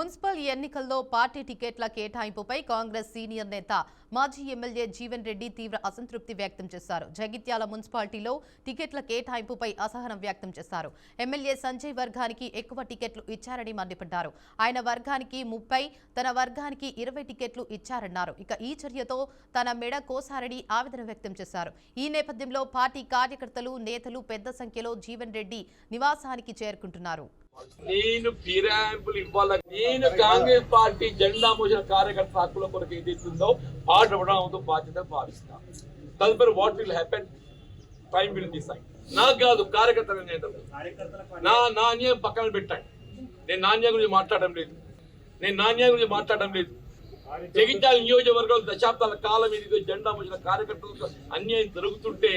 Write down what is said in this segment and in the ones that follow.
Municipal ఎన్నికల్లో party టికెట్ల కేటాయింపుపై Congress senior నేత మాజీ ఎమ్మెల్యే జీవన్ రెడ్డి తీవ్ర అసంతృప్తి వ్యక్తం చేశారు. జగిత్యాల మున్సిపాలిటీలో టికెట్ల కేటాయింపుపై అసహనం వ్యక్తం చేశారు. ఎమ్మెల్యే సంజయ్ వర్గానికి ఎక్కువ టికెట్లు ఇచ్చారని మండిపడ్డారు. ఆయన వర్గానికి 30, తన వర్గానికి 20 టికెట్లు ఇచ్చారన్నారు. ఇక ఈ చర్యతో తన మెడ కోసారని ఆవేదన వ్యక్తం చేశారు. ఈ నేపథ్యంలో పార్టీ కార్యకర్తలు, నేతలు పెద్ద సంఖ్యలో జీవన్ రెడ్డి నివాసానికి చేరుకుంటున్నారు. నేను ఫిరాయింపులు ఇవ్వాలి. నేను కాంగ్రెస్ పార్టీ జెండా మోసిన కార్యకర్త హక్కుల కొరకు ఏదైతుందో పాటుపడడంతో బాధ్యత భావిస్తాను. తదుపరి what will happen time will decide. నాకు కాదు, కార్యకర్తల నేతలు నా నాణ్యం పక్కన పెట్టండి. నేను నాణ్యం గురించి మాట్లాడడం లేదు. జగిత్యాల నియోజకవర్గంలో దశాబ్దాల కాలం ఏదైతే జెండా మోసిన కార్యకర్తలకు అన్యాయం జరుగుతుంటే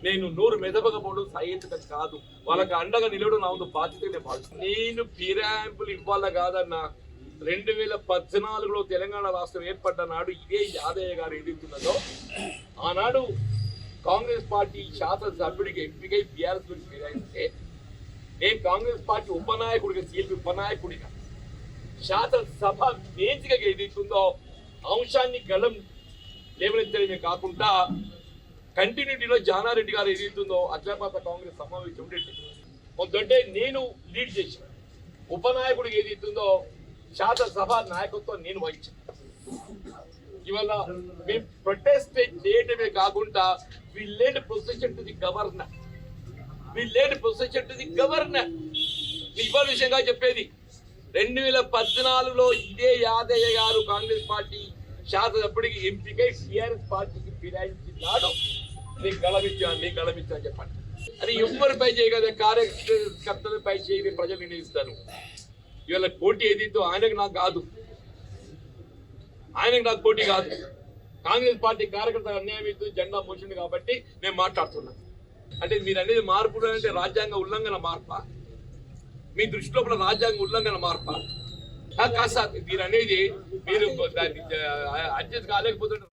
నేను నోరు మెదపకపోవడం సహేతుకం కాదు. వాళ్ళకి అండగా నిలవడం నా బాధ్యత భావిస్తాను. నేను ఫిరాయింపులు ఇవ్వాలా కాదన్న 2014లో తెలంగాణ రాష్ట్రం ఏర్పడ్డ నాడు ఇదే యాదయ్య గారు ఏదైతున్నదో ఆనాడు కాంగ్రెస్ పార్టీ శాసనసభ్యుడికి ఎంపికై బీఆర్ఎస్ గురించి ఫిరాయిస్తే నేను కాంగ్రెస్ పార్టీ ఉపనాయకుడిగా సిఎల్పి ఉపనాయకుడిగా శాసనసభ వేదికగా ఏదైతుందో అంశాన్ని గలం లేవనెత్తడమే కాకుండా కంటిన్యూటీలో జానారెడ్డి గారు ఏదైతుందో అఖిలపక్ష కాంగ్రెస్ సమావేశం ఉండేది నేను లీడ్ చేశాను. ఉపనాయకుడికి ఏదైతుందో శాసనసభ నాయకత్వం నేను వహించాను. ఇవాళ మేము ప్రొటెస్ట్ చేయడమే కాకుండా we laid position to the governor. ఇవాళ విషయంగా చెప్పేది 2014లో ఇదే యాదయ్య గారు కాంగ్రెస్ పార్టీ శాసనసభ్యుడికి ఎంపికై టీఆర్ఎస్ పార్టీకి ఫిరాయించినాడు. నీకు గళమిచ్చాను చెప్పండి. అది ఎవరిపై చేయగల కార్యకర్తలపై చేయి ప్రజలు నిర్ణయిస్తారు. ఇవాళ పోటీ ఏదైతే ఆయనకు నాకు పోటీ కాదు. కాంగ్రెస్ పార్టీ కార్యకర్తలు అన్యాయం ఇస్తూ జెండా మోసింది కాబట్టి నేను మాట్లాడుతున్నా. అంటే మీరు అనేది మార్పు అంటే రాజ్యాంగ ఉల్లంఘన మార్పా? మీ దృష్టిలో రాజ్యాంగ ఉల్లంఘన మార్పా? కాదు, మీరు అనేది మీరు దాన్ని అడ్జస్ట్ కాలేకపోతుంటారు.